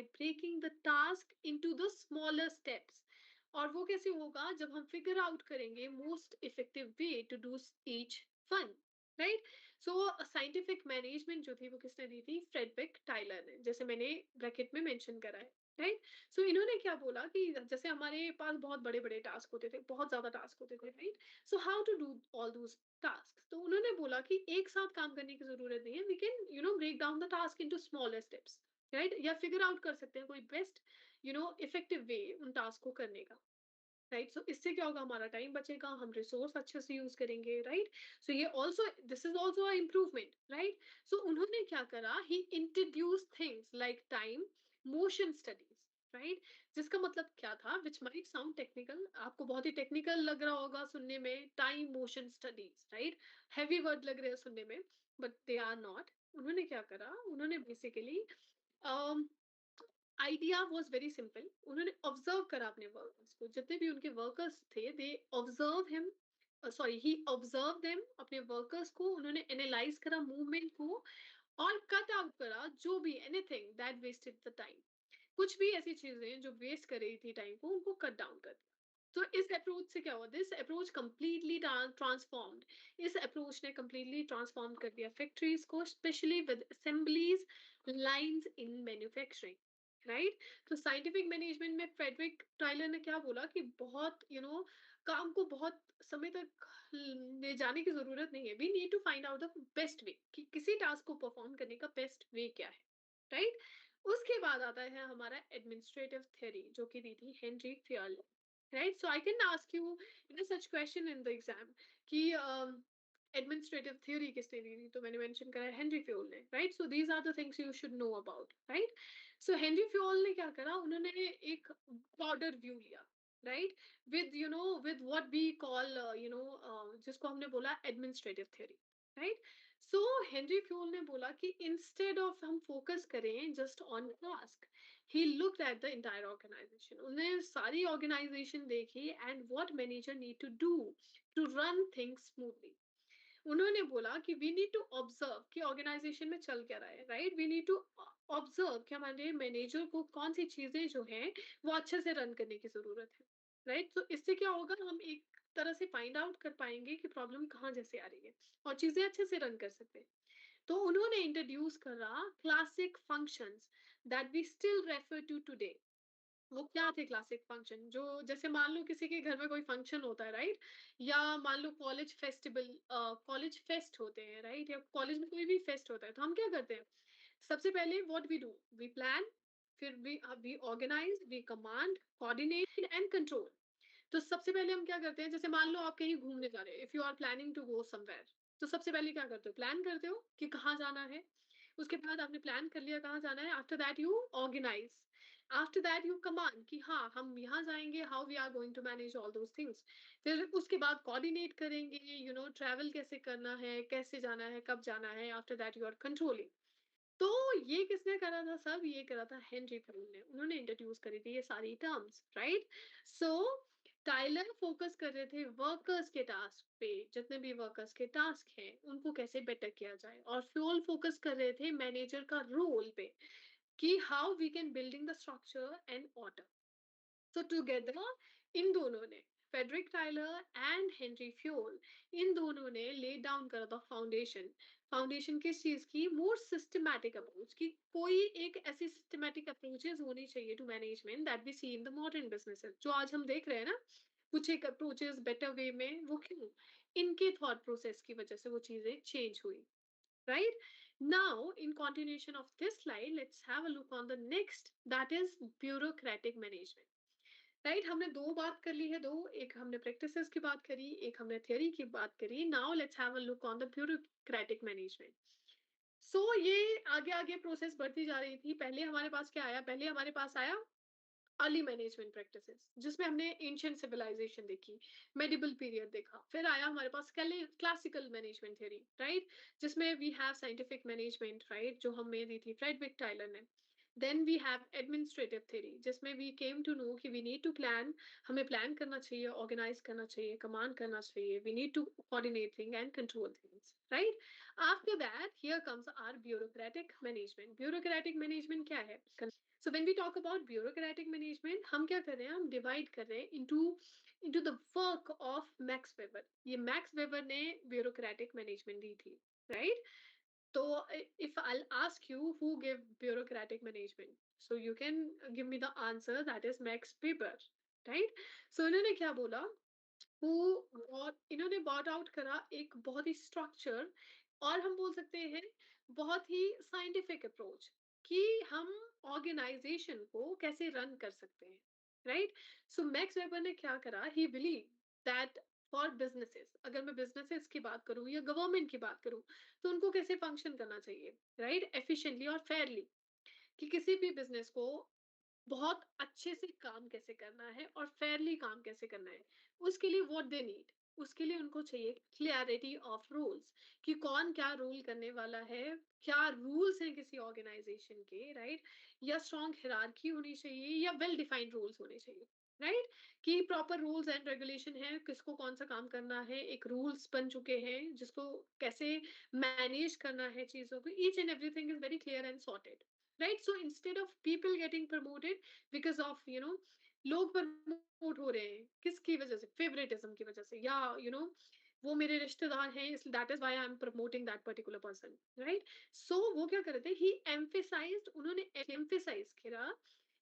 Bye breaking the task into the smaller steps. और वो कैसे होगा? जब हम फिगर आउट करेंगे most effective way to do each one, right? So scientific management जो थी वो किसने दी थी? फ्रेडरिक टाइलर ने, जैसे मैंने ब्रैकेट में मेंशन करा है, राइट? सो इन्होंने क्या बोला कि जैसे हमारे पास बहुत बड़े बड़े टास्क होते थे, बहुत ज्यादा टास्क होते थे, right? So how to do all those task? तो उन्होंने बोला कि एक साथ काम करने की जरूरत नहीं है, we can break down the task into smaller steps, right? या फिगर आउट कर सकते हैं कोई बेस्ट इफेक्टिव वे उन टास्क को करने का, राइट? सो इससे क्या होगा? हमारा टाइम बचेगा, हम रिसोर्स अच्छे से यूज करेंगे, राइट? सो ये also, this is also improvement, right? So उन्होंने क्या करा? He introduce things like time motion studies, right? जिसका मतलब क्या था? विच माइट साउंड टेक्निकल, आपको बहुत ही टेक्निकल लग रहा होगा सुनने में, time motion studies, right? Heavy word लग रहे हैं सुनने में, बट दे आर नॉट। उन्होंने क्या करा? उन्होंने basically idea was very simple. उन्होंने ऑब्जर्व करा अपने वर्कर्स को, जितने भी उनके वर्कर्स थे, they observe him, sorry he observe them, अपने वर्कर्स को उन्होंने एनालाइज करा, मूवमेंट को, और कट आउट करा जो भी anything that wasted the time. कुछ भी ऐसी चीजें जो वेस्ट कर रही थी टाइम को, उनको कट डाउन कर दिया। तो इस अप्रोच से क्या हुआ? दिस अप्रोच कंप्लीटली ट्रांसफॉर्म्ड, इस अप्रोच ने कंप्लीटली ट्रांसफॉर्म कर दिया फैक्ट्रीज को, specially with assemblies lines in manufacturing, right? तो साइंटिफिक मैनेजमेंट में फ्रेडरिक टाइलर ने क्या बोला कि बहुत काम को बहुत समय तक ले जाने की जरूरत नहीं है, we need to find out the best way, कि किसी टास्क को परफॉर्म करने का बेस्ट वे क्या है, राइट? उसके बाद आता है हमारा एडमिनिस्ट्रेटिव थ्योरी, जो कि दी थी Henri Fayol, right? So I can ask you such question in the exam कि एडमिनिस्ट्रेटिव थ्योरी किसने दी थी? तो मैंने मेंशन करा है हेनरी फ्योल ने, right? So these are the things you should know about, right? So Henri Fayol ने क्या करा? उन्होंने एक ब्रॉडर व्यू लिया, right? With with what we call जिसको हमने बोला administrative theory, right? So Henri Fayol ने बोला कि इंस्टेड ऑफ हम फोकस करें just on task, he looked at the entire organisation. उन्हें सारी ऑर्गेनाइजेशन देखी and what manager need to do to run things smoothly. उन्होंने बोला कि वी नीड टू ऑब्जर्व कि ऑर्गेनाइजेशन में चल क्या रहा है, राइट? वी नीड टू ऑब्जर्व कि हमारे मैनेजर को कौन सी चीजें जो हैं वो अच्छे से रन करने की जरूरत है, राइट? तो इससे क्या होगा? हम एक तरह से फाइंड आउट कर पाएंगे कि प्रॉब्लम कहाँ जैसे आ रही है, और चीजें अच्छे से रन कर सकते हैं। तो उन्होंने इंट्रोड्यूस करा classic functions that we still refer to today. वो क्या थे क्लासिक फंक्शन? जो जैसे मान लो किसी के घर में कोई फंक्शन होता है, राइट? या मान लो कॉलेज फेस्टिवल, कॉलेज फेस्ट होते हैं, राइट? या कॉलेज में कोई भी फेस्ट होता है, तो हम क्या करते हैं? सबसे पहले what we do, we plan, फिर we organise, we command, coordinate and control. तो सबसे पहले हम क्या करते हैं? जैसे मान लो आप कहीं घूमने जा रहे हो, if you are planning to go somewhere, तो सबसे पहले क्या करते हो? प्लान करते हो कि कहाँ जाना है। उसके बाद आपने प्लान कर लिया कहाँ जाना है, after that you organise, after that you command कि हाँ हम यहाँ जाएंगे, how we are going to manage all those things. फिर उसके बाद कोऑर्डिनेट करेंगे, ट्रैवल कैसे करना है, कैसे जाना है, कब जाना है। After that you are controlling. तो ये किसने करा था? सब ये करा था हेनरी फ्यूल ने। उन्होंने इंट्रोड्यूस करी थी ये सारी टर्म्स, राइट? सो टाइलर फोकस कर रहे थे वर्कर्स के टास्क पे, जितने भी वर्कर्स के टास्क हैं उनको कैसे बेटर किया जाए, और फ्यूल फोकस कर रहे थे मैनेजर का रोल पे, कि how we can building the structure and order. So together इन दोनों ने, Frederick Taylor and Henri Fayol, इन दोनों ने ले डाउन करा था फाउंडेशन। फाउंडेशन किस चीज की? मोर सिस्टमैटिक अप्रोच की। कोई एक ऐसी सिस्टमैटिक अप्रोचेस होनी चाहिए to management that we see in the modern businesses, जो आज हम देख रहे हैं ना, कुछ एक अप्रोचेस बेटर वे में, वो क्यों? इनके थॉट प्रोसेस की वजह से वो चीजें चेंज हुई, right? Now, in continuation of this slide, let's have a look on the next, that is bureaucratic management. Right? हमने दो बात कर ली है, दो, एक हमने प्रैक्टिसेस की बात करी, एक हमने थियरी की बात करी। Now let's have a look on the bureaucratic management. So ये आगे आगे प्रोसेस बढ़ती जा रही थी। पहले हमारे पास क्या आया? पहले हमारे पास आया अर्ली मैनेजमेंट प्रैक्टिसेस, जिसमें हमने एंशियंट सिविलाइजेशन देखी, मेडिबल पीरियड देखा। फिर आया हमारे पास क्लासिकल मैनेजमेंट थ्योरी, राइट? जिसमें we have scientific management, right? जो हमें दी थी फ्रेडरिक टाइलर ने। Then we have administrative theory, जिसमें वी केम टू नो कि वी नीड टू प्लान, हमें प्लान करना चाहिए, ऑर्गेनाइज करना चाहिए, कमांड करना चाहिए, we need to coordinate thing and control things, right? After that here comes our bureaucratic management. Bureaucratic management क्या है? So when we talk about bureaucratic management, हम क्या कर रहे हैं, हम डिवाइड कर रहे हैं into into the work of max weber. ये मैक्स वेबर ने ब्यूरोक्रेटिक मैनेजमेंट दी थी, राइट? तो if I'll ask you who gave bureaucratic management, so you can give me the answer, that is Max Weber, right? So इन्होंने क्या बोला, इन्होंने bot out करा एक बहुत ही स्ट्रक्चर, और हम बोल सकते हैं बहुत ही साइंटिफिक अप्रोच, कि हम ऑर्गेनाइजेशन को कैसे रन कर सकते हैं, राइट? सो मैक्स वेबर ने क्या करा, ही बिलीव दैट फॉर बिजनेसेस, अगर मैं बिजनेसेस की बात करूं या गवर्नमेंट की बात करूं, तो उनको कैसे फंक्शन करना चाहिए, राइट, एफिशिएंटली और फेयरली, कि किसी भी बिजनेस को बहुत अच्छे से काम कैसे करना है और फेयरली काम कैसे करना है, उसके लिए व्हाट दे नीड, उसके लिए उनको चाहिए क्लियरिटी ऑफ रूल्स, कि कौन क्या रूल करने वाला है, क्या रूल्स हैं किसी ऑर्गेनाइजेशन के, राइट? या स्ट्रॉन्ग हिरारकी होनी चाहिए, या वेल डिफाइंड रूल्स होने चाहिए, राइट? कि प्रॉपर रूल्स एंड रेगुलेशन है, किसको कौन सा काम करना है, एक रूल्स बन चुके हैं जिसको कैसे मैनेज करना है चीजों को, each and everything is very clear and sorted, right? So instead of people getting promoted because of लोग प्रमोट हो रहे हैं किसकी वजह से, फेवरेटिज्म की वजह से, या वो मेरे रिश्तेदार हैं, इस that is why I am promoting that particular person, right? So वो क्या कर रहे थे, ही एम्फेसाइज्ड, उन्होंने एम्फेसाइज किया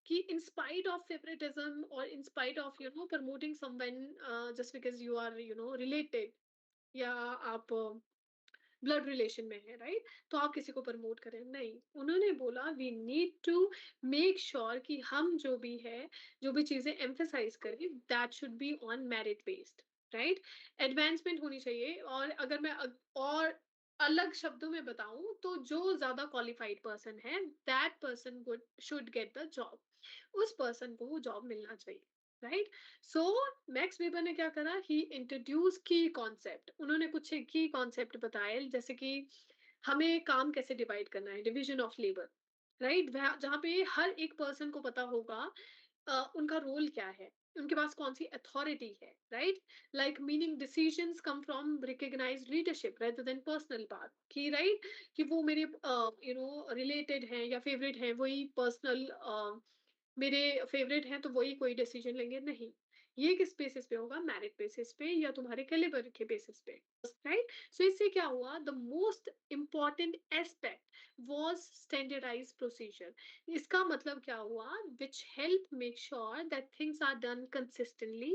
कि इन स्पाइट ऑफ फेवरेटिज्म, और in spite of promoting someone just because you are related, या आप ब्लड रिलेशन में है, राइट? तो आप किसी को प्रमोट करें नहीं, उन्होंने बोला we need to make sure कि हम जो भी है, जो भी चीजें एम्फेसाइज करें, that should be on merit based, right? Advancement होनी चाहिए, और अगर मैं और अलग शब्दों में बताऊं, तो जो ज्यादा क्वालिफाइड पर्सन है, that person good should get the job, उस पर्सन को वो जॉब मिलना चाहिए, राइट? सो मैक्स वेबर ने क्या करा, ही इंट्रोड्यूस की कॉन्सेप्ट, उन्होंने कुछ की कॉन्सेप्ट बताए, जैसे कि हमें काम कैसे डिवाइड करना है, डिवीजन ऑफ लेबर, राइट? जहाँ पे हर एक पर्सन को पता होगा उनका रोल क्या है, उनके पास कौन सी अथॉरिटी है, right? Like meaning decisions come from recognised leadership rather than personal path, कि राइट, कि वो मेरे रिलेटेड हैं या फेवरेट हैं, वही पर्सनल मेरे फेवरेट हैं, तो वही कोई डिसीजन लेंगे, नहीं। ये किस बेसिस पे होगा, मेरिट बेसिस पे, या तुम्हारे कैलिबर के बेसिस पे, राइट? सो इससे क्या हुआ, the most important aspect was standardised procedure. इसका मतलब क्या हुआ, which help make sure that things are done consistently,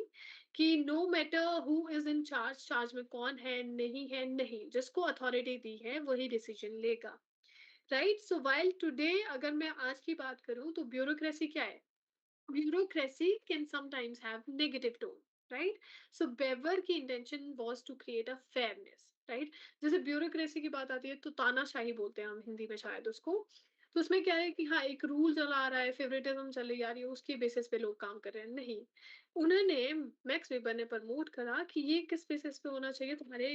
कि no matter who is in charge, charge में कौन है, नहीं है, नहीं, जिसको अथॉरिटी दी है वही डिसीजन लेगा, राइट? सो वाइल टुडे, अगर मैं आज की बात करूं, तो ब्यूरोक्रेसी क्या है, bureaucracy can sometimes have negative tone, right? So Weber की intention was to create a fairness, right? जैसे ब्यूरोक्रेसी की बात आती है, तो तानाशाही बोलते हैं हम हिंदी में शायद उसको। तो उसमें क्या है कि हाँ, एक रूल चला आ रहा है, फेवरेटिज्म चली आ रही है, उसके बेसिस पे लोग काम कर रहे हैं, नहीं। उन्होंने, मैक्स वेबर ने प्रमोट करा कि ये किस बेसिस पे होना चाहिए, तुम्हारे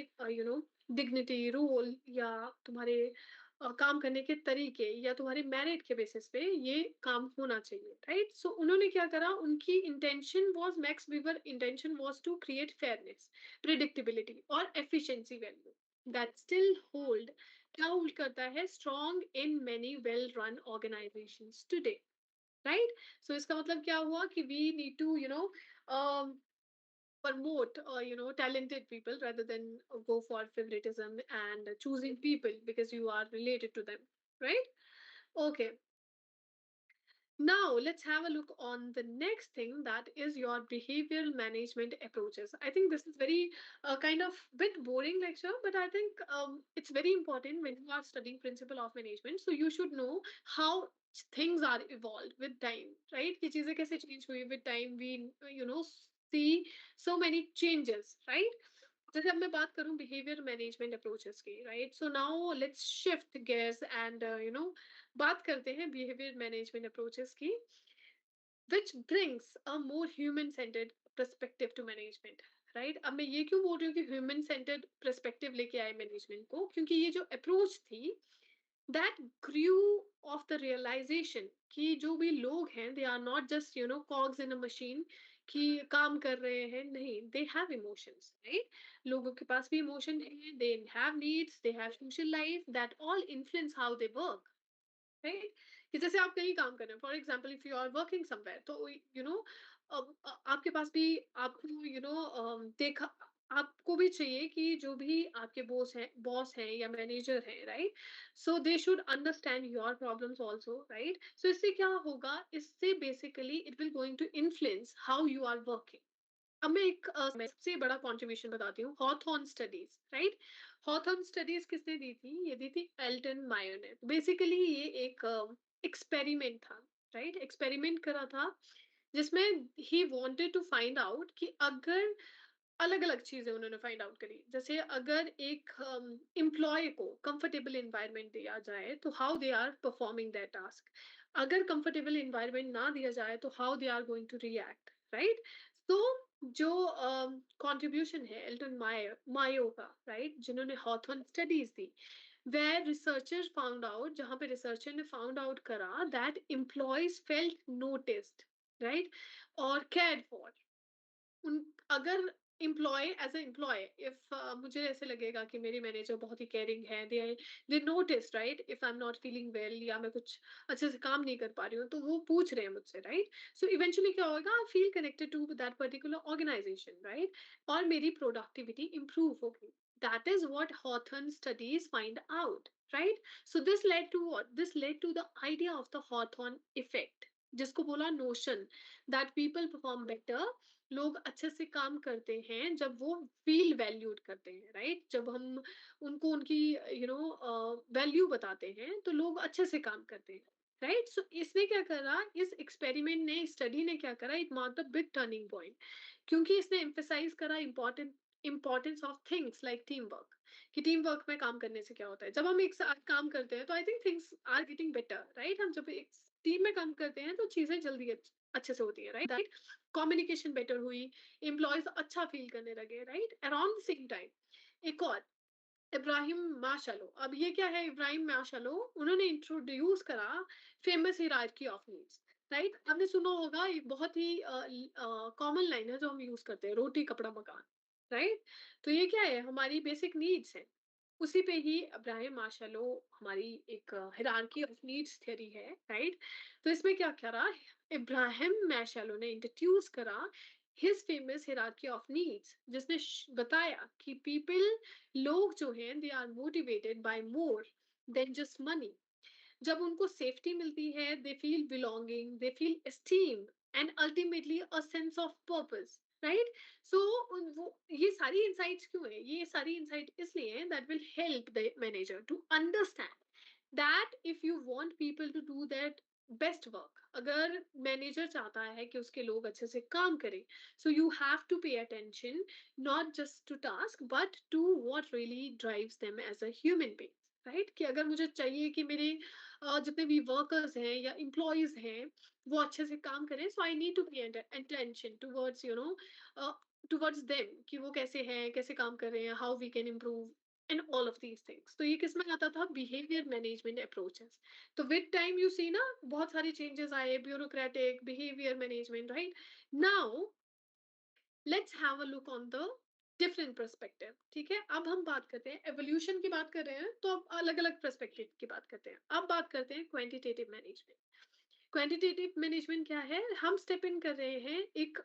डिग्निटी, रोल, या तुम्हारे काम करने के तरीके, या तुम्हारी मेरिट के बेसिस पे ये काम होना चाहिए, राइट? सो उन्होंने क्या करा, उनकी intention was, Max Weber intention was to create fairness, predictability और efficiency value that still hold, क्या होल्ड करता है, strong in many well run organisations today, right? So इसका मतलब क्या हुआ, कि we need to promote talented people rather than go for favoritism and choosing people because you are related to them, right? Okay, now let's have a look on the next thing, that is your behavioral management approaches. I think this is very kind of bit boring lecture, but I think it's very important when you are studying principle of management, so you should know how things are evolved with time, right? कि चीजें कैसे change हुई with time, we see so many changes, right? जैसे अब मैं बात करूं behaviour management approaches की, right? So now let's shift gears and बात करते हैं बिहेवियर मैनेजमेंट अप्रोचेस की, which brings a more human centered perspective to management, right? अब मैं ये क्यों बोल रही हूँ कि ह्यूमन सेंटर्ड perspective लेके आए मैनेजमेंट को, क्योंकि ये जो अप्रोच थी, that grew of the realization कि जो भी लोग हैं, they are not just cogs in a machine, कि काम कर रहे हैं, नहीं, they have emotions, right? लोगों के पास भी इमोशन है, they have needs, they have social life, that all influence how they work, right? कि जैसे आप कहीं काम कर रहे हैं, for example if you are working somewhere, तो आपके पास भी आपको देखा, आपको भी चाहिए कि जो भी आपके बॉस हैं या मैनेजर हैं, right? So they should understand your problems also, right? So इससे क्या होगा, इससे basically it will going to influence how you are working. अब मैं सबसे बड़ा कंट्रीब्यूशन बताती हूँ, Hawthorne studies, right? Hawthorne studies किसने दी थी? ये दी थी एल्टन मायर ने। बेसिकली ये एक एक्सपेरिमेंट था, राइट? एक्सपेरिमेंट करा था जिसमें he wanted to find out कि अगर अलग अलग चीजें उन्होंने फाइंड आउट करी, जैसे अगर एक एम्प्लॉय को कंफर्टेबल एनवायरनमेंट दिया जाए तो how they are performing that task, अगर कंफर्टेबल एनवायरनमेंट ना दिया जाए तो how they are going to react, right? तो जो कंट्रीब्यूशन है एल्टन मायो का, राइट, जिन्होंने हॉथॉर्न स्टडीज दी, where researchers found out, जहां पे रिसर्चर ने फाउंड आउट करा that employees felt noticed, right, और केयर्ड फॉर। उन अगर employee as a employee, if मुझे ऐसे लगेगा कि मेरी मैनेजर बहुत ही केयरिंग है, दे notice, right, if I am not feeling well या मैं कुछ अच्छे से काम नहीं कर पा रही हूँ, तो वो पूछ रहे हैं मुझसे, राइट? सो इवेंचुअली क्या होगा, I feel connected to that particular organisation, right? और मेरी प्रोडक्टिविटी इंप्रूव होगी। That is what Hawthorne studies find out, right? So this led to what, this led to the idea of the Hawthorne effect, जिसको बोला notion that people perform better, लोग अच्छे से काम करते हैं जब वो फील वैल्यूड करते हैं, राइट? जब हम उनको उनकी वैल्यू बताते हैं तो लोग अच्छे से काम करते हैं, राइट? सो इसने क्या करा, इस एक्सपेरिमेंट ने, स्टडी ने क्या करा, it mark the big turning point, क्योंकि इसने एम्फेसाइज करा importance of things like team work, कि टीम वर्क में काम करने से क्या होता है, जब हम एक साथ काम करते हैं तो I think things are getting better, right? हम जब एक टीम में काम करते हैं तो चीजें जल्दी अच्छे से होती है, राइट? कम्युनिकेशन बेटर हुई, एम्प्लॉयज अच्छा फील करने लगे, right? Around the same time एक और, इब्राहिम माशालो, अब ये क्या है, इब्राहिम माशालो, उन्होंने इंट्रोड्यूस करा famous hierarchy of needs, right? आपने सुना होगा, एक बहुत ही कॉमन लाइन है जो हम यूज करते हैं, रोटी कपड़ा मकान, राइट? तो ये क्या है, हमारी बेसिक नीड्स है। उसी पे ही इब्राहिम माशालो, हमारी एक हिरार्की ऑफ नीड्स थ्योरी है, राइट? तो इसमें क्या करा, इब्राहिम माशालो ने इंट्रोड्यूस करा his famous hierarchy of needs, जिसने बताया कि पीपल, लोग जो हैं, they are motivated by more than just money. जब उनको सेफ्टी मिलती है, they feel belonging, they feel esteem, and ultimately a sense of purpose, right? So वो ये सारी इंसाइट्स क्यों है, ये सारी इंसाइट इसलिए है that will help the manager to understand that if you want people to do that best work, अगर मैनेजर चाहता है कि उसके लोग अच्छे से काम करें, so you have to pay attention not just to task but to what really drives them as a human being, right? कि अगर मुझे चाहिए कि मेरे जितने भी वर्कर्स हैं या एम्प्लॉयज हैं वो अच्छे से काम करें, so I need to pay attention towards towards them, कि वो कैसे हैं, कैसे काम कर रहे हैं, how we can improve and all of these things. तो ये किसमें आता था, बिहेवियर मैनेजमेंट अप्रोचेस। तो विद टाइम यू सी ना, बहुत सारे चेंजेस आए, bureaucratic behaviour management, right? Now let's have a look on the different perspective, ठीक है? अब हम बात करते हैं, एवोल्यूशन की बात कर रहे हैं तो अब अलग अलग पर्सपेक्टिव की बात करते हैं। अब बात करते हैं क्वांटिटेटिव मैनेजमेंट। क्वांटिटेटिव मैनेजमेंट क्या है, हम स्टेप इन कर रहे हैं एक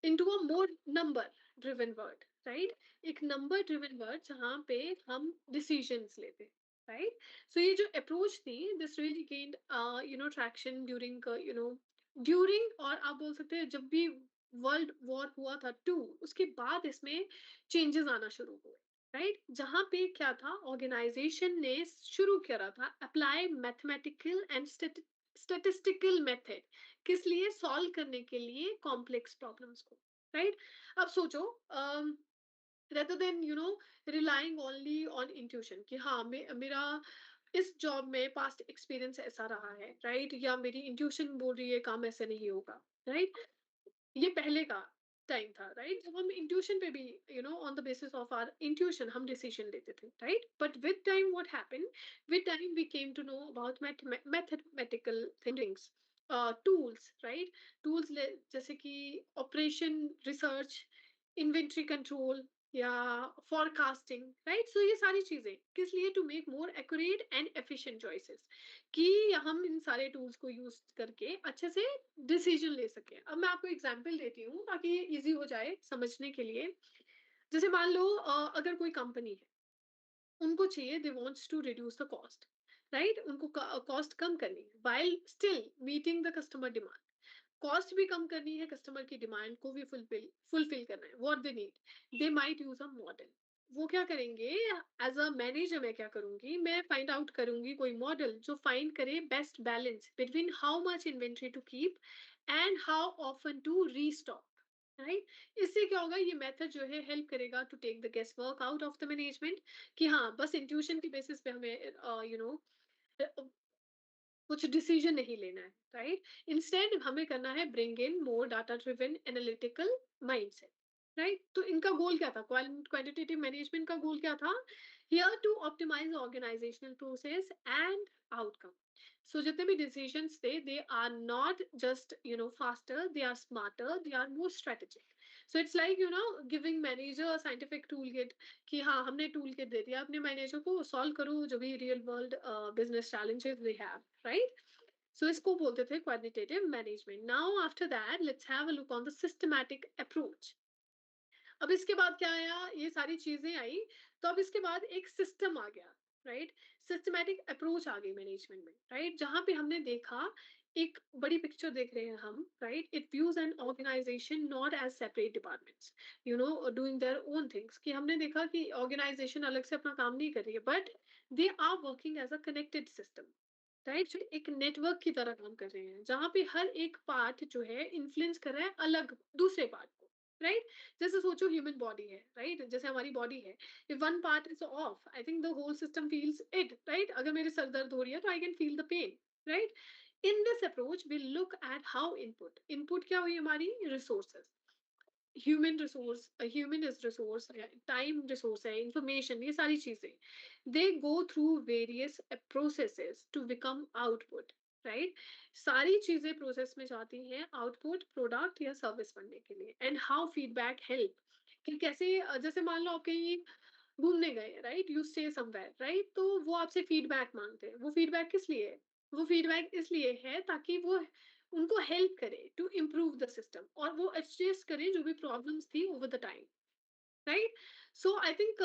into a more number driven word, right? एक number driven word जहाँ पे हम decisions लेते हैं, right? So ये जो approach थी, this really gained traction during during, और आप बोल सकते हैं जब भी वर्ल्ड वॉर हुआ था टू, उसके बाद इसमें चेंजेस आना शुरू हुए, राइट? जहाँ पे क्या था, ऑर्गेनाइजेशन ने शुरू करा था apply mathematical and statistical method, किस लिए, सॉल्व करने के लिए कॉम्प्लेक्स प्रॉब्लम्स को, राइट? अब सोचो, rather than relying only on intuition, कि हाँ मेरा इस जॉब में पास्ट एक्सपीरियंस ऐसा रहा है, राइट? या मेरी इंट्यूशन बोल रही है काम ऐसे नहीं होगा, राइट? ये पहले का टाइम था, राइट? जब हम इंट्यूशन पे भी on the basis of our intuition हम डिसीजन लेते थे, right? But with time what happened, with time we came to know about mathematical thinkings, tools, right? Tools जैसे कि ऑपरेशन रिसर्च, इन्वेंट्री कंट्रोल, या फोरकास्टिंग, राइट? सो ये सारी चीजें किस लिए? To make more accurate and efficient choices, कि हम इन सारे टूल्स को यूज करके अच्छे से डिसीजन ले सकें। अब मैं आपको एग्जांपल देती हूँ ताकि ये इजी हो जाए समझने के लिए। जैसे मान लो अगर कोई कंपनी है, उनको चाहिए, they wants to reduce the cost, right? उनको कॉस्ट कम करनी है while still meeting the customer demand. Cost भी कम करनी है, कस्टमर की डिमांड को भी फुलफिल फुलफिल करना है, what they need. They might use a model. वो क्या करेंगे? एज अ मैनेजर मैं क्या करूंगी, मैं फाइंड आउट करूंगी कोई मॉडल जो फाइंड करे best balance between how much inventory to keep and how often to restock, right? इससे क्या होगा, ये मेथड जो है हेल्प करेगा to take the guess work out of the management, कि हाँ बस इंट्यूशन की बेसिस पे हमें कुछ डिसीजन नहीं लेना है, राइट? इंस्टेड हमें करना है bring in more data driven analytical mindset, right? तो इनका गोल क्या था? क्वांटिटेटिव मैनेजमेंट का गोल क्या था? Here to optimise organisational process and outcome. So जितने भी डिसीजंस थे, they are not just faster, they are smarter, they are more strategic. So it's like giving manager scientific tool kit, कि हाँ हमने tool kit दे दिया अपने manager को, solve करो जो भी real world business challenges they have, right? So इसको बोलते थे quantitative management. Now after that let's have a look on the systematic approach. अब इसके बाद क्या आया? ये सारी चीजें आई, तो अब इसके बाद एक सिस्टम आ गया, राइट? सिस्टमैटिक अप्रोच आ गई मैनेजमेंट में, राइट? जहां पे हमने देखा, एक बड़ी पिक्चर देख रहे हैं हम, right? It views an organisation not as separate departments, doing their own things, कि हमने देखा कि ऑर्गेनाइजेशन अलग से अपना काम नहीं कर रही है, but they are working as a connected system, right? जो एक नेटवर्क की तरह काम कर रहे हैं, जहां पे हर एक पार्ट जो है इन्फ्लुएंस कर रहा है अलग दूसरे पार्ट को, राइट? जैसे सोचो ह्यूमन बॉडी है, राइट? जैसे हमारी बॉडी है, if one part is off, I think the whole system feels it, right? अगर मेरे सर दर्द हो रही है तो I can feel the pain, right? In this approach we look at how input, input क्या हुई? हमारी resources, human is resource, time resource है, इंफॉर्मेशन, ये सारी चीजें, they go through various processes to become output, right? सारी चीजें process में जाती हैं आउटपुट, प्रोडक्ट या सर्विस बनने के लिए। एंड हाउ फीडबैक हेल्प, कि कैसे जैसे मान लो आप कहीं घूमने गए, right? You stay somewhere, right? तो वो आपसे फीडबैक मांगते हैं। वो फीडबैक किस लिए है? वो फीडबैक इसलिए है ताकि वो उनको हेल्प करे टू इम्प्रूव द सिस्टम, और वो एडजस्ट करें जो भी प्रॉब्लम्स थी over the time, right? So I think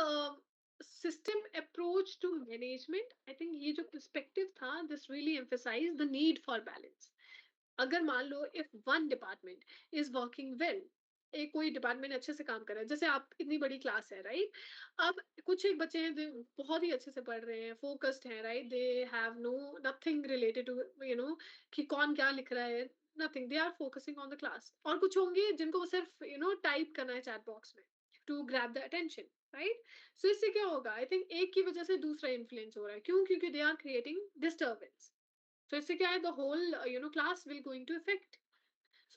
system approach to management, I think ये जो पर्सपेक्टिव था, this really emphasise the need for balance. अगर मान लो if one department is working well, एक कोई डिपार्टमेंट अच्छे से काम कर रहा है, जैसे आप इतनी बड़ी क्लास है, राइट? अब कुछ एक बच्चे हैं जो बहुत ही अच्छे से पढ़ रहे हैं, फोकस्ड हैं, right? They have no nothing related to कि कौन क्या लिख रहा है, nothing, they are focusing on the class. और कुछ होंगे जिनको सिर्फ टाइप करना है चैट बॉक्स में to grab the attention, right? So इससे क्या होगा? आई थिंक एक की वजह से दूसरा इन्फ्लुएंस हो रहा है, क्यों? क्योंकि दे आर क्रिएटिंग डिस्टर्बेंस। तो इससे क्या है? The whole class will going to effect.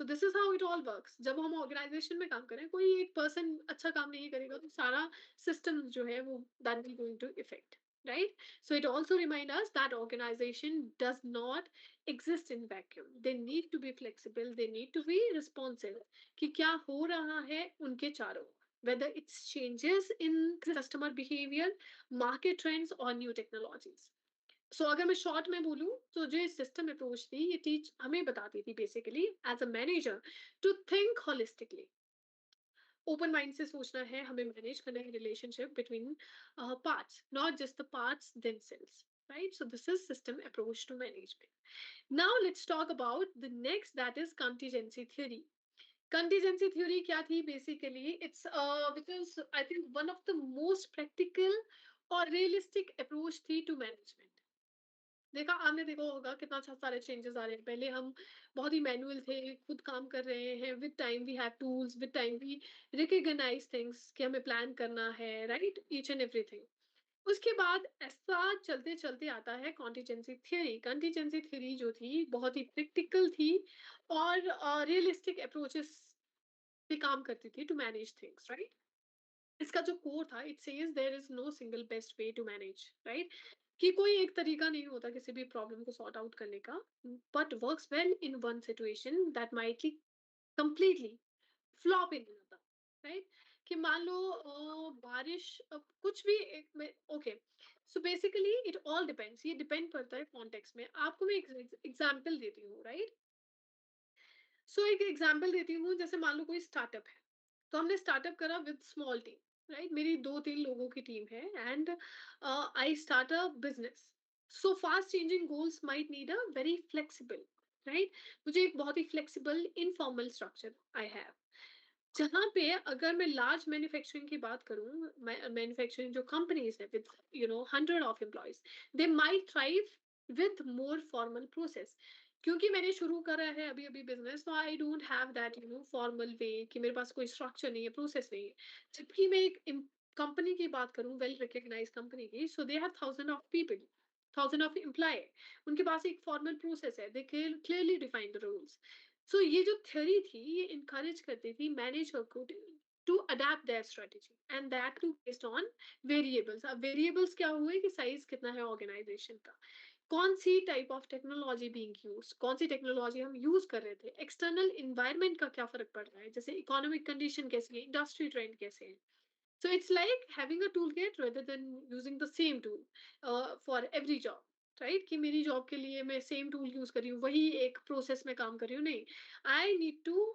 So this is how it all works. जब हम ऑर्गेनाइजेशन में काम करें, कोई एक पर्सन अच्छा काम नहीं करेगा तो सारा सिस्टम जो है वो that will going to effect, right? So it also reminds us that organization does not exist in vacuum. They need to be flexible, they need to be responsive, कि क्या हो रहा है उनके चारों, whether it's changes in customer behavior, market trends or new technologies. सो अगर मैं short में बोलूं, तो जो सिस्टम अप्रोच थी, ये टीच हमें बताती थी basically as a manager to think holistically, open mind से सोचना है, हमें मैनेज करना है relationship between parts, not just the parts themselves, right? So this is system approach to management. Now let's talk about the next, that is contingency theory. Contingency theory क्या थी? Basically it's because I think one of the most practical और realistic approach थी to management. देखा, आपने देखा होगा कितना अच्छा सारे चेंजेस आ रहे हैं। पहले हम बहुत ही मैनुअल थे, खुद काम कर रहे हैं, with time we have tools, with time we recognise things कि हमें प्लान करना है, राइट? Each and everything. उसके बाद ऐसा चलते चलते आता है कॉन्टिजेंसी थ्योरी। कॉन्टिजेंसी थ्योरी जो थी बहुत ही प्रैक्टिकल थी और रियलिस्टिक अप्रोचेस पे काम करती थी टू मैनेज थिंग्स, राइट? इसका जो कोर था, it says there is no single best way to manage, right? कि कोई एक तरीका नहीं होता किसी भी प्रॉब्लम को सॉर्ट आउट करने का, but works well in one situation that mightily completely flop in another, right? कि मान लो बारिश कुछ भी एक में okay, so basically it all depends, ये डिपेंड करता है कॉन्टेक्स्ट में। आपको मैं एक एग्जांपल देती हूँ, राइट? सो एक एग्जांपल देती हूँ, जैसे मान लो कोई स्टार्टअप है, तो हमने स्टार्टअप करा विद स्मॉल टीम, राइट? मेरी 2-3 लोगों की टीम है and I start a business. So fast changing goals might need a very flexible, right? मुझे एक बहुत ही flexible informal structure I have, जहाँ पे अगर मैं लार्ज मैन्युफैक्चरिंग की बात करूँ, मैन्युफैक्चरिंग जो कंपनीज है with hundred of employees, they might thrive with more formal process. क्योंकि मैंने शुरू करा है अभी अभी बिजनेस, तो I don't have that formal way, कि मेरे पास कोई स्ट्रक्चर नहीं है, प्रोसेस नहीं है। जबकि मैं एक कंपनी की बात करूँ, वेल रिकग्नाइज कंपनी की, so they have thousand of people, thousand of employ, उनके पास एक फॉर्मल प्रोसेस है, they clearly define the rules. So ये जो थ्योरी थी, ये इनकरेज करती थी मैनेजर को to adapt their strategy and that too based on variables. अब वेरिएबल्स क्या हुए कि साइज कितना है ऑर्गेनाइजेशन का, कौन सी type of technology being use, कौन सी टेक्नोलॉजी हम यूज कर रहे थे, एक्सटर्नल इन्वायरमेंट का क्या फर्क पड़ रहा है, जैसे इकोनॉमिक कंडीशन कैसी है, इंडस्ट्री ट्रेंड कैसे है। So it's like having a toolkit rather than using the same tool for every job, right? कि मेरी जॉब के लिए मैं सेम टूल यूज कर रही हूँ, वही एक प्रोसेस में काम कर रही हूँ, नहीं। I need to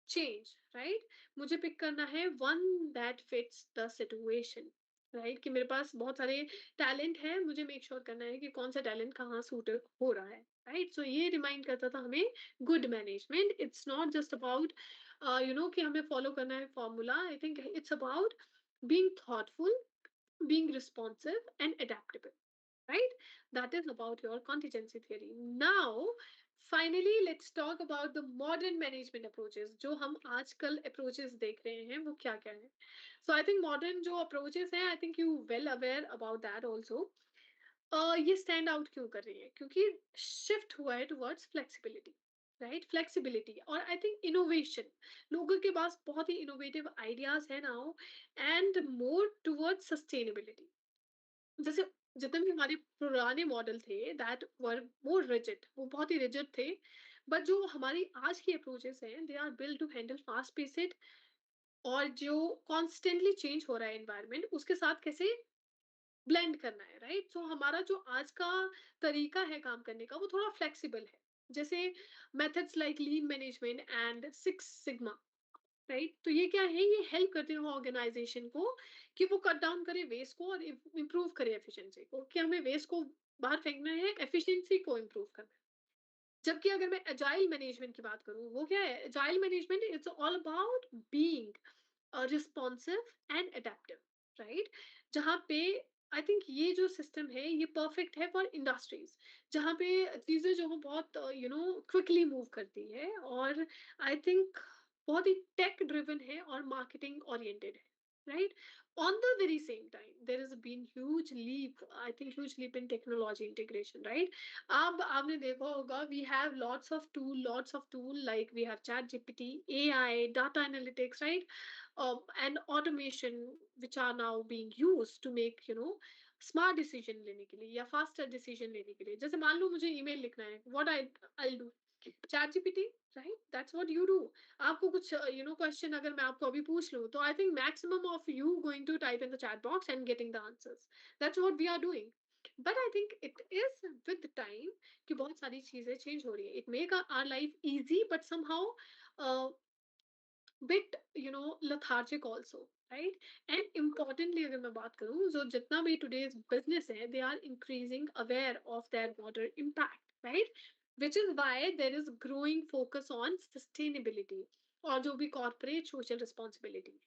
change, right? मुझे पिक करना है one that fits the situation, right? कि मेरे पास बहुत सारे टैलेंट है, मुझे मेक श्योर करना है कि कौन सा टैलेंट कहाँ सूट हो रहा है, राइट? सो ये रिमाइंड करता था हमें good management. It's not just about कि हमें फॉलो करना है formula. I think it's about being thoughtful, being responsive, and adaptable. Right? That is about your contingency theory. Now, finally, let's talk about the modern management approaches. जो हम आजकल approaches देख रहे हैं, वो क्या क्या है? So I think modern जो approaches हैं, I think you well aware about that also. ये स्टैंड आउट क्यों कर रही है? क्योंकि शिफ्ट हुआ है टुवर्ड्स फ्लेक्सिबिलिटी, राइट? फ्लेक्सिबिलिटी और आई थिंक इनोवेशन। लोगों के पास बहुत ही इनोवेटिव आइडियाज है now, and more towards sustainability. जैसे जितने भी हमारे पुराने मॉडल थे दैट वर मोर रिजिड, वो बहुत ही रिजिड थे। बट जो हमारी आज की अप्रोचेस हैं, they are build to handle fast paced, और जो कॉन्स्टेंटली चेंज हो रहा है एनवायरमेंट, उसके साथ कैसे ब्लेंड करना है, राइट? सो हमारा जो आज का तरीका है काम करने का, वो थोड़ा फ्लेक्सिबल है। जैसे methods like lean management and six sigma, right? तो ये क्या है, ये हेल्प करते हैं ऑर्गेनाइजेशन को कि वो कट डाउन करे वेस्ट को और इम्प्रूव करे एफिशिएंसी को, कि हमें वेस्ट को बाहर फेंकना है, एफिशिएंसी को इम्प्रूव करना है। जबकि अगर मैं एजाइल मैनेजमेंट की बात करूं, वो क्या है? Agile management it's all about being responsive and adaptive, right? जहाँ पे आई थिंक ये जो सिस्टम है, ये परफेक्ट है फॉर इंडस्ट्रीज, जहाँ पे चीजें जो है बहुत क्विकली मूव करती है, और आई थिंक बहुत ही टेक ड्रिवन है और मार्केटिंग ओरिएंटेड है, right? On the very same time, there has been huge leap, I think huge leap in technology integration, right? अब आपने देखा होगा, we have lots of tool, like we have chat gpt, AI, data analytics, right? And automation, which are now being used to make smart decision लेने के लिए या faster decision लेने के लिए। जैसे मान लो मुझे ईमेल लिखना है, what I do, chat GPT, right? That's what you do. आपको कुछ क्वेश्चन अगर मैं आपको अभी पूछ लूं, तो I think maximum of you going to type in the chat box and getting the answers. That's what we are doing. But I think it is with time कि बहुत सारी चीजें चेंज हो रही है। It make our life easy, but somehow bit lethargic also, right? And importantly अगर मैं बात करूं, जो जितना भी today's business है, they are increasing aware of their water impact, right? Which is why there is growing focus on sustainability और जो भी corporate social responsibility।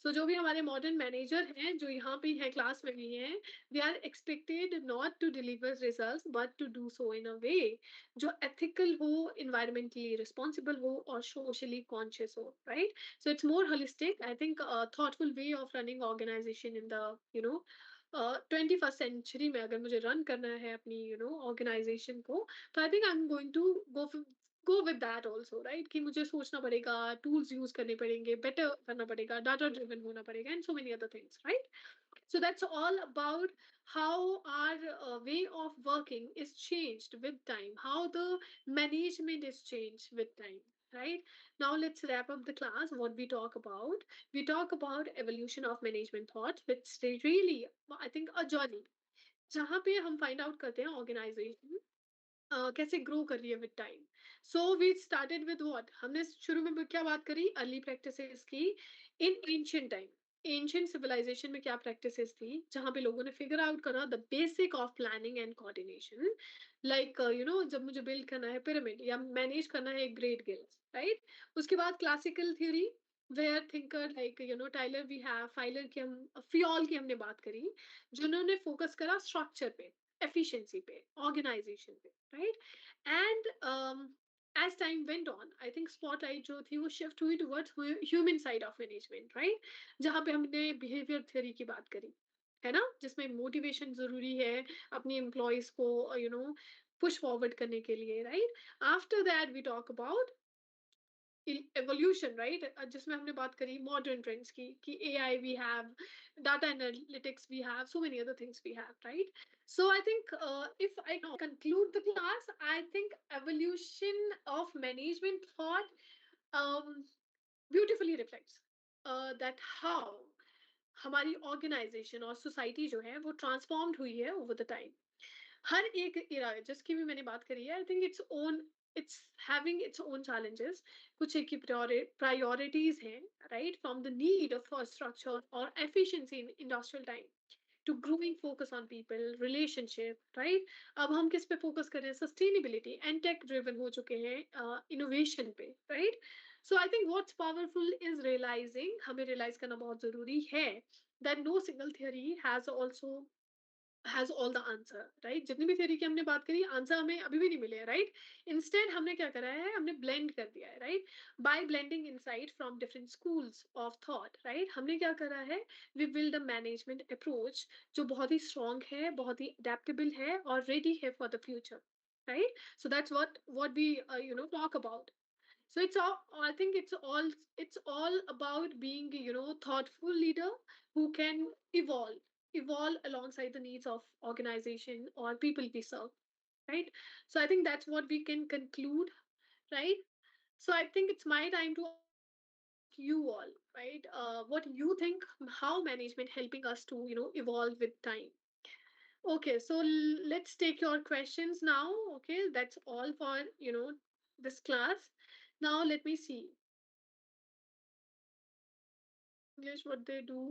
सो जो भी हमारे मॉडर्न मैनेजर हैं, जो यहाँ पे है क्लास में भी हैं, they are expected not to deliver results but to do so in a way जो एथिकल हो, इन्वायरमेंटली रिस्पॉन्सिबल हो और सोशली कॉन्शियस हो, right? So it's more holistic, I think thoughtful way of running organisation in the 21st century में। अगर मुझे run करना है अपनी ऑर्गेनाइजेशन को, तो I think I am going to go with that also, right? कि मुझे सोचना पड़ेगा, टूल्स यूज करने पड़ेंगे, बेटर करना पड़ेगा, डाटा ड्रिवन होना पड़ेगा, and so many other things, right? So that's all about how our way of working is changed with time, how the management is changed with time. right? Now let's wrap up the class. What we talk about evolution of management thought, which is really, I think, a journey जहाँ पे हम find out करते हैं organisation कैसे grow कर रही है with time. So we started with what, हमने शुरू में क्या बात करी, अर्ली प्रैक्टिसेस की in ancient time. Ancient civilisation में क्या प्रैक्टिसेस थी जहाँ पे लोगों ने फिगर आउट करा the basic of planning and coordination. Like जब मुझे बिल्ड करना है पिरामिड या मैनेज करना है ग्रेट गिल्स, राइट. उसके बाद classical theory where thinker like Taylor we have Fayol की, हम फियोल की हमने बात करी, जिन्होंने फोकस करा स्ट्रक्चर पे, efficiency पे, organization पे, right? And as time went on, I think spotlight जो थी वो shift हुई towards human side of management, right? जहाँ पे हमने behavior theory की बात करी, है ना? जिसमें motivation जरूरी है अपनी employees को push forward करने के लिए, right? After that we talk about evolution, right? जिसमें हमने बात करी मॉडर्न ट्रेंड्स की कि AI we have, data analytics we have, so many other things we have, right. So I think if I conclude the class, I think evolution of management thought um, beautifully reflects that how हमारी organisation और society जो है वो transformed हुई है over the time. हर एक इरा जिसकी भी मैंने बात करी है, I think it's having its own challenges. कुछ एक की प्रायोरिटीज हैं, right, from the need of structure और efficiency in industrial time to growing focus on people relationship, right. अब हम किस पे फोकस कर रहे हैं, सस्टेनेबिलिटी एंड टेक ड्रिवन हो चुके हैं इनोवेशन पे, right. So I think what's powerful is realising, हमें रियलाइज करना बहुत जरूरी है that no single theory has all the answer, right. जितनी भी थ्योरी की हमने बात करी, आंसर हमें अभी भी नहीं मिले, राइट. इंस्टेड हमने क्या करा है, हमने ब्लेंड कर दिया है, right. By blending insight from different schools of thought, right, हमने क्या करा है, we build a management approach जो बहुत ही स्ट्रांग है, बहुत ही अडेप्टेबल है और रेडी है for the future, right. So that's what we talk about. So it's all, I think it's all about being thoughtful leader who can evolve alongside the needs of organization or people we serve, right. So I think that's what we can conclude, right. So I think it's my time to you all, right, what you think, how management helping us to evolve with time. Okay, so let's take your questions now. Okay, that's all for this class. Now let me see English, what they do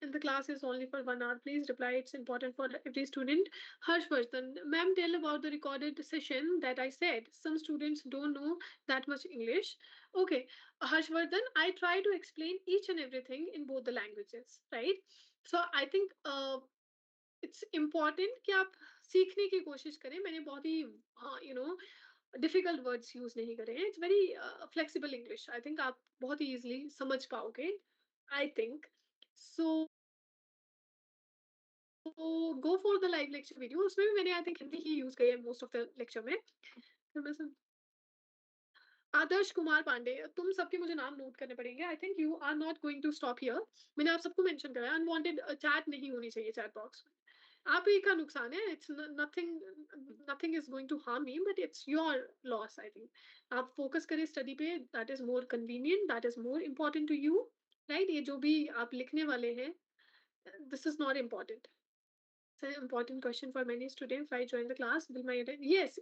in the class is only for 1 hour. Please reply. It's important for every student. Harshvardhan, ma'am, tell about the recorded session that I said. Some students don't know that much English. Okay, Harshvardhan, I try to explain each and everything in both the languages, right? So I think it's important कि आप सीखने की कोशिश करें. मैंने बहुत ही difficult words use नहीं करे हैं. It's very flexible English. I think आप बहुत ही इजीली समझ पाओगे, I think. So go for the live lecture video. उसमें भी मैंने I think Hindi he use करी है मोस्ट ऑफ द लेक्चर में. फिर मैं आदर्श कुमार पांडे, तुम सबके मुझे नाम नोट करने पड़ेंगे. I think you are not going to stop here. मैंने आप सबको मेंशन करा है. अनवांटेड चैट नहीं होनी चाहिए चैट बॉक्स में. आप ही का नुकसान है. It's nothing, nothing is going to harm me, but it's your loss, I think. आप फोकस करें स्टडी पे. That is more convenient, that is more important to you, right. ये जो भी आप लिखने वाले हैं, this is not important. It's an important question for many students. Why join the class? Will my yes,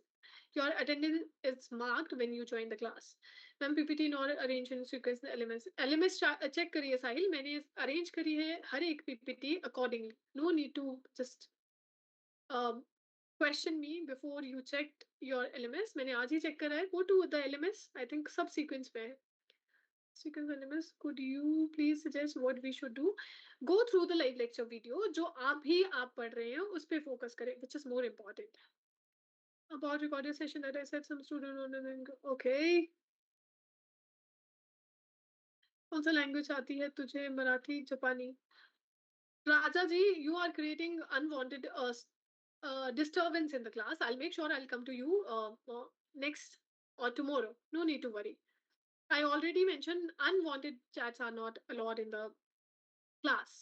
your attendance is marked when you join the class. Ma'am PPT not arrange in sequence LMS. LMS check करिए साहिल, मैंने arrange करी है हर एक PPT accordingly. No need to just question me before you checked your LMS. मैंने आज ही check करा है. Go to the LMS. I think सब सीक्वेंस पे है. Sequence LMS, could you please suggest what we should do? Go through the live lecture video. जो आप पढ़ रहे हैं उस पे focus करें, which is more important. About recorded session that I said some student okay. कौन सा language आती है तुझे? मराठी, जापानी. Raja ji, you are creating unwanted disturbance in the class. I'll make sure I'll come to you next or tomorrow. No need to worry. I already mentioned unwanted chats are not allowed in the class.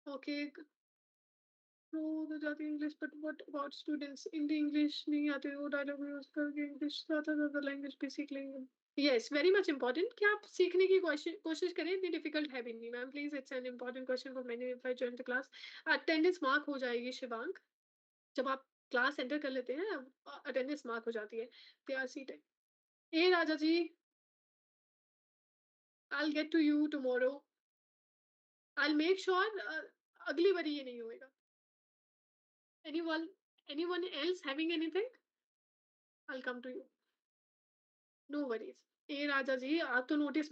Okay, flow तो जाती है English, but what about students? Hindi English नहीं आते, वो dialogue use करके English ज़्यादा ज़्यादा language भी सीख लेंगे। यस, वेरी मच इम्पोर्टेंट कि आप सीखने की कोशिश करें, इतनी डिफिकल्ट है भी नहीं ma'am, please, it's an important question for many if I join the class. Attendance mark हो जाएगी शिवांग, जब आप क्लास एंटर कर लेते हैं, अटेंडेंस मार्क हो जाती है। They are seated. ए Raja ji, I get to you tomorrow, I make sure अगली बारी ये नहीं होएगा। Anyone, anyone else having anything? I come to you. No worries. ए राजा जी, आप तो नोटिस में